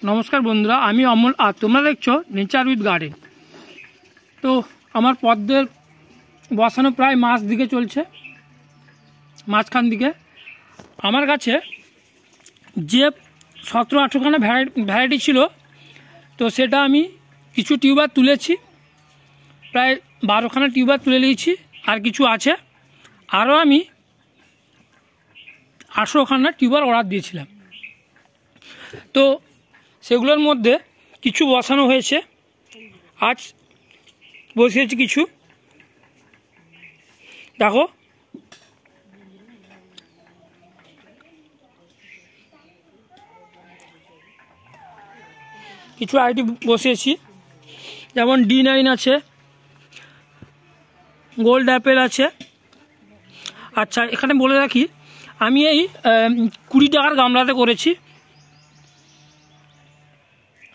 नमस्कार बंधुरा आमी अमल और तुम्हारा देखो नेचार उइथ गार्डन। तो आमार पद्मेर बसानो प्राय मास दिके चलছে মাঝখান দিকে আমার কাছে যে 17-18 খানা ভ্যারাইটি ছিল তো সেটা আমি কিছু টিউবার তুলেছি, প্রায় 12 খানা টিউবার তুলে নিয়েছি, আর কিছু আছে। আরও আমি 18 খানা টিউবার অর্ডার দিয়েছিলাম। তো সেগুলোর মধ্যে কিছু বসানো হয়েছে, আজ বসিয়েছি কিছু। দেখো কিছু আইটি বসিয়েছি, যেমন D9 আছে, গোল্ড অ্যাপেল আছে। আচ্ছা, এখানে বলে রাখি আমি এই 20 টাকার গামলাতে করেছি।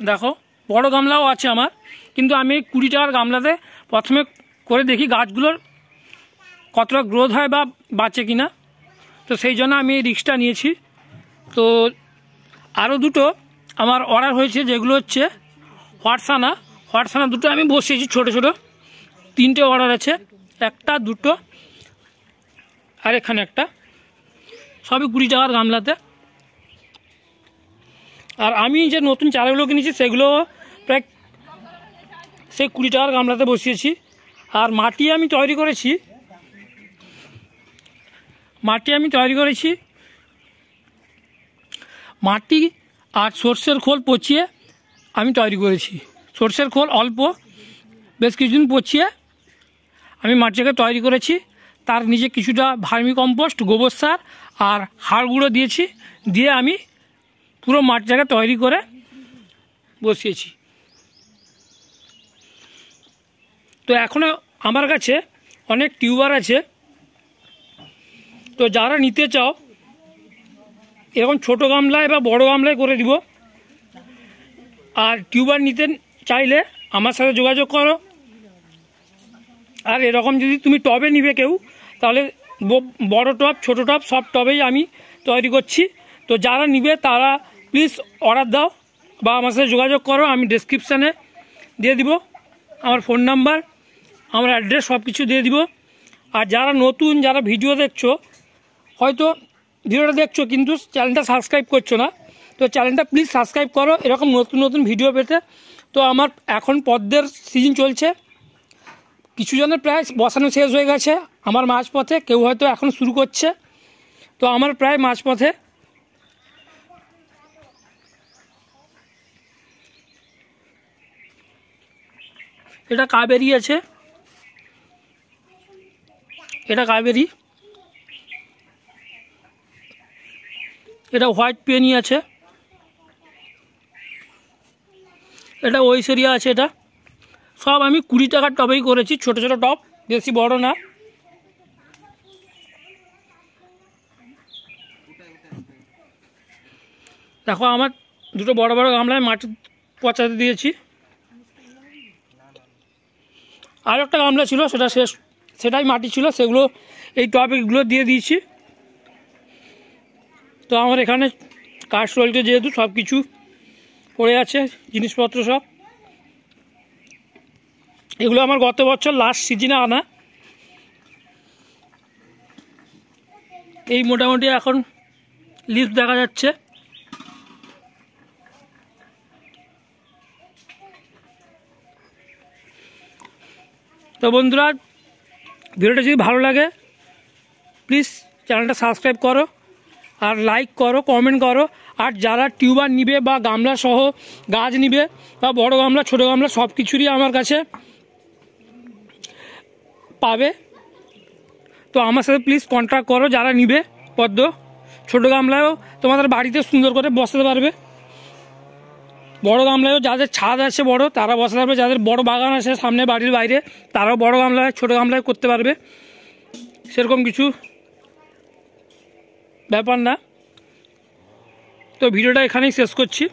দেখো বড় গামলাও আছে আমার, কিন্তু আমি 20 টাকার গামলাতে প্রথমে করে দেখি গাছগুলোর কতটা গ্রোথ হয় বা বাঁচে কিনা। তো সেই জন্য আমি এই রিস্কটা নিয়েছি। তো আরও দুটো আমার অর্ডার হয়েছে, যেগুলো হচ্ছে হোয়াটসানা দুটো আমি বসিয়েছি, ছোট ছোট 3টে অর্ডার আছে, 1টা 2টো আর এখানে একটা, সবই 20 টাকার গামলাতে। আর আমি যে নতুন চারাগুলো কিনেছি সেগুলো প্রায় সেই 20 টাকার গামলাতে বসিয়েছি। আর মাটি আমি তৈরি করেছি মাটি আর সর্ষের খোল পচিয়ে আমি তৈরি করেছি। সর্ষের খোল অল্প বেশ কিছুদিন পচিয়ে আমি মাটিটাকে তৈরি করেছি। তার নিচে কিছুটা ভার্মি কম্পোস্ট, গোবর সার আর হাড় গুঁড়ো দিয়েছি, দিয়ে আমি পুরো মাটিটাকে তৈরি করে বসিয়েছি। তো এখনও আমার কাছে অনেক টিউবার আছে। তো যারা নিতে চাও এরকম ছোট গামলায় বা বড় গামলায় করে দিব। আর টিউবার নিতে চাইলে আমার সাথে যোগাযোগ করো। আর এরকম যদি তুমি টবে নিবে কেউ, তাহলে বড় টব ছোট টব সব টবেই আমি তৈরি করছি। তো যারা নিবে তারা প্লিজ অর্ডার দাও বা আমার সাথে যোগাযোগ করো। আমি ডেসক্রিপশানে দিয়ে দিব আমার ফোন নাম্বার, আমার অ্যাড্রেস সব কিছু দিয়ে দিব। আর যারা নতুন, যারা ভিডিও দেখছো, হয়তো ভিডিওটা দেখছো কিন্তু চ্যানেলটা সাবস্ক্রাইব করছো না, তো চ্যানেলটা প্লিজ সাবস্ক্রাইব করো এরকম নতুন নতুন ভিডিও পেতে। তো আমার এখন পদ্মের সিজন চলছে, কিছু জনের প্রায় বসানো শেষ হয়ে গেছে আমার মাঝপথে, কেউ হয়তো এখন শুরু করছে। তো আমার প্রায় মাঝপথে। এটা কাবেরি আছে, এটা কাবেরি, এটা হোয়াইট পেনি আছে, এটা ঐশ্বরিয়া আছে। এটা সব আমি 20 টাকার টবেই করেছি, ছোট ছোট টব, বেশি বড় না। দেখো আমার দুটো বড় বড় গামলায় মাটি পচাতে দিয়েছি। আর একটা গামলা ছিল, সেটাই মাটি ছিল, সেগুলো এই টবগুলো দিয়ে দিয়েছি। তো আমার এখানে কাঠ রয়েছে, যেহেতু সব কিছু পড়ে আছে জিনিসপত্র সব, এগুলো আমার গত বছর লাস্ট সিজনে আনা। এই মোটামুটি এখন লিস্ট দেখা যাচ্ছে। তো বন্ধুরা, ভিডিওটা যদি ভালো লাগে প্লিজ চ্যানেলটা সাবস্ক্রাইব করো আর লাইক করো, কমেন্ট করো। আর যারা টিউবার নিবে বা গামলা সহ গাছ নিবে বা বড় গামলা ছোট গামলা সব কিছুরই আমার কাছে পাবে। তো আমার সাথে প্লিজ কন্ট্যাক্ট করো যারা নিবে পদ্ম। ছোট গামলায়ও তোমাদের বাড়িতে সুন্দর করে বসাতে পারবে, বড় গামলায়ও যাদের ছাদ আছে বড় তারা বসাতে পারবে, যাদের বড় বাগান আছে সামনে বাড়ির বাইরে তারাও বড় গামলায় ছোট গামলায় করতে পারবে, সেরকম কিছু ব্যাপার না। তো ভিডিওটা এখানেই শেষ করছি।